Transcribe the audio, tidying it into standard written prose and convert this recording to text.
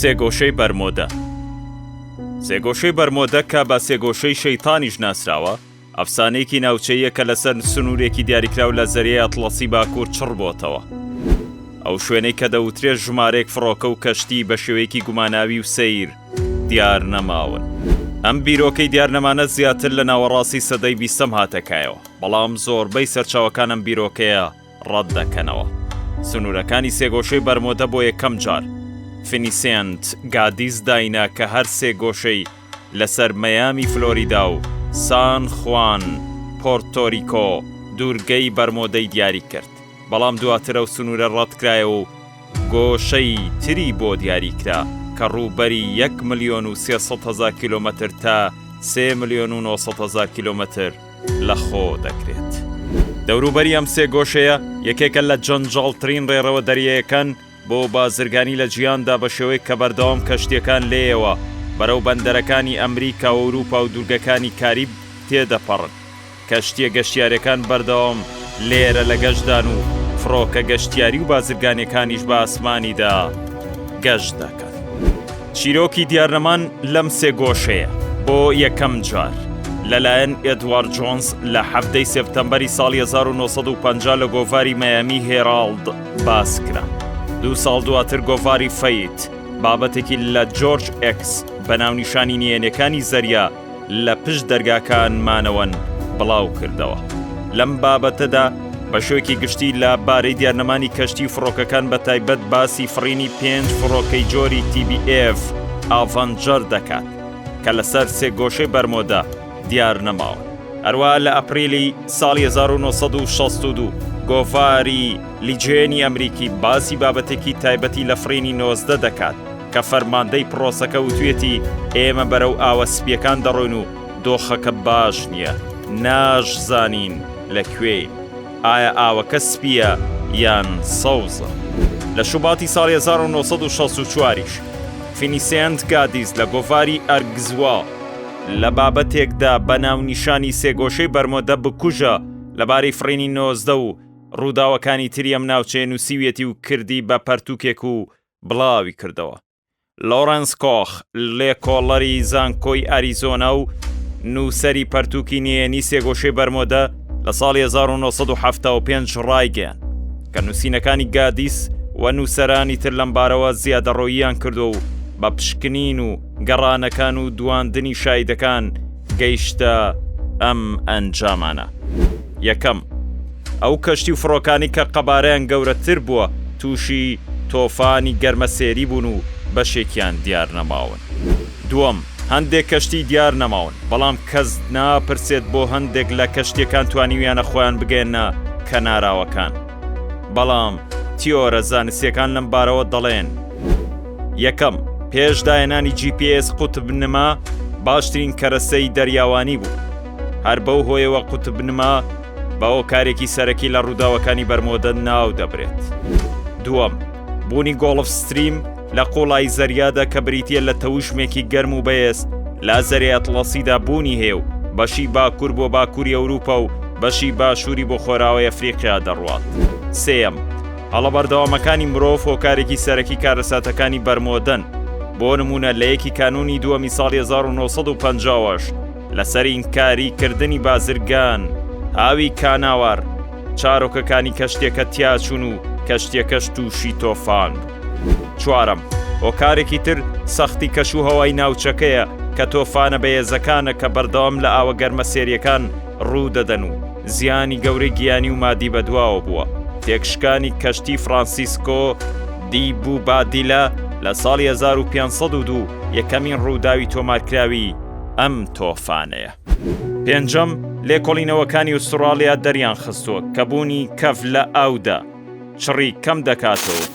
سێگۆشەی بەرمۆدە. سێگۆشەی بەرمۆدە کە بە سێگۆشەی شەیتانیش ناسراوە، ئەفسانەیەکی ناوچەیە کە لەسەر سنوورێکی دیاریکراو لە زەریای ئەتڵەسی باکوور چڕ بۆتەوە. ئەو شوێنەی کە دەوترێت ژمارەیەک فڕۆکە و کەشتی بە شێوەیەکی گوماناوی و سەیر دیار نەماون. ئەم بیرۆکەی دیارنەمانە زیاتر لە ناوەڕاستی سەدەی 20م هاتەکایەوە، بەڵام زۆربەی سەرچاوەکان ئەم بیرۆکەیە ڕەت دەکەنەوە. سنوورەکانی سێگۆشەی بەرمۆدە بۆ یەکەم جار فینیسیانت گادیز داینە کە هەر سێگۆشەی لەسەر مەیامی فلۆریدا و سان خوان پۆرتۆریکۆ دوورگەی بەرمۆدەی دیاری کرد، بەڵام دواتر ئەو سنوورە ڕەتکرایە و گۆشەی تری بۆ دیاریکرا کە ڕووبەری 1,300,000 کیلۆمەتر تا 3,900,000 کیلۆمەتر لە خۆ دەکرێت. دەوروبەری ئەم سێ گۆشەیە یەکێکە لە جەنجاڵترین ڕێڕەوە دەریایەکان بۆ بازرگانی لە جیاندا بە شێوەیە کە بەردەوام کەشتیەکان لێیەوە بەرەو بەندەرەکانی ئەمریکا و ئەوروپا و دوورگەکانی کاریب تێدەپەڕن. کەشتیە گەشتیارەکان بەردەوام لێرە لە گەشتدان و فڕۆکە گەشتیاری و بازرگانیەکانیش بە ئاسمانیدا گەشت دەکەن. چیرۆکی دیارنەمان لەم سێ گۆشەیە بۆ یەکەم جار لەلایەن ئێدوارد جۆنس لە 7 سپتەمبەری ساڵی 1950 لە گۆڤاری مەیامی هێرالد باس کرا. 2 ساڵ دواتر گۆڤاری فەیت بابەتێکی لە جۆرج ئێکس بە ناونیشانی نهێنیەکانی زەریا لە پشت دەرگاکانمانەوەن بڵاو کردەوە. لەم بابەتەدا بە شوێکی گشتی لە بارەی دیارنەمانی کەشتی فڕۆکەکان بە تایبەت باسی فڕینی 5 فڕۆکەی جۆری TBF ئاڤەنجەر دەکات کە لەسەر سێ گۆشەی بەرمۆدە دیار نەماوە. هەروەها لە ئەپریلی ساڵی 1962 گۆڤاری لیجێنی ئەمریکی باسی بابەتێکی تایبەتی لە فڕینی 19 دەکات کە فەرماندەی پرۆسەکە وتوێتی ئێمە بەرەو ئاوە سپیەکان دەڕۆین و دۆخەکە باش نییە، ناشزانین لەکوێین، ئایا ئاوەکە سپیە یان سەوزە. لە شوباتی ساڵی 1964 فینیسیانت گادیز لە گۆڤاری ئەرگزوا لە بابەتێکدا بە ناونیشانی سێگۆشەی بەرمۆدە بکوژە لەبارەی فڕینی 19 و ڕووداوەکانی تری ئەم ناوچەیە نووسیوێتی و کردی بە پەرتووکێک و بڵاوی کردەوە. لۆرەنس کۆخ لێکۆڵەری زانکۆی ئەریزۆنا و نووسەری پەرتووکی نهێنی سێگۆشەی بەرمۆدە لە ساڵی 1975 ڕایگەیان کە نووسینەکانی گادیس و نووسەرانی تر لەم بارەوە زیادەڕۆییان کردو و بە پشکنین و گەڕانەکان و دواندنی شایدەکان گەیشتە ئەم ئەنجامانە. یەکەم، ئەو کەشتی و فڕۆکانی کە قەبارەیان گەورەتر بووە تووشی تۆفانی گەرمەسێری بوون و بەشێکیان دیار نەماون. دووەم، هەندێک کەشتی دیار نەماون، بەڵام کەس ناپرسێت بۆ هەندێک لە کەشتیەکان توانیویانە خۆیان بگەێنە کەناراوەکان، بەڵام تیۆرە زانستیەکان لەم بارەوە دەڵێن: یەکەم، پێش داهێنانی GPS قوتبنما باشترین کەرەسەی دەریاوانی بوو، هەر بەو هۆیەوە قوتبنما بە هۆکارێکی سەرەکی لە ڕووداوەکانی بەرمۆدە ناو دەبرێت. دووەم، بوونی گۆڵف ستریم لە قۆڵای زەریادا کە بریتیە لە تەوشمێکی گەرم و بەهێز لە زەریای ئەتڵەسیدا بوونی هێو بەشی باکوور بۆ باکووری ئەوروپا و بەشی باشووری بۆ خۆراوی ئەفریقیا دەڕوات. سێەم، هەڵە بەردەوامەکانی مرۆڤ هۆکارێکی سەرەکی کارەساتەکانی بەرمۆدەن، بۆ نمونە لە یەکی کانونی دووەمی ساڵی 1950 لەسەر ئینکاریکردنی بازرگان هاوی کاناوار چارۆکەکانی کەشتێکە تیاچوون و کەشتێکەش تووشی تۆفان. چوارەم، هۆکارێکی تر سەختی کەش و هەوای ناوچەکەیە کە تۆفانە بەهێزەکانە کە بەردەوام لە ئاوە گەرمەسێریەکان ڕوو دەدەن و زیانی گەورەی گیانی و مادی بەدواوە بووە. تێکشکانی کەشتی فرانسیسکۆ دی بوبادیلە لە ساڵی 1502 یەکەمین ڕووداوی تۆمارکراوی ئەم تۆفانەیە. پێنجەم، لێکۆڵینەوەکانی ئوستڕالیا دەریان خستووە کە بوونی کەف لە ئاودا چڕی کەم دەکاتەوە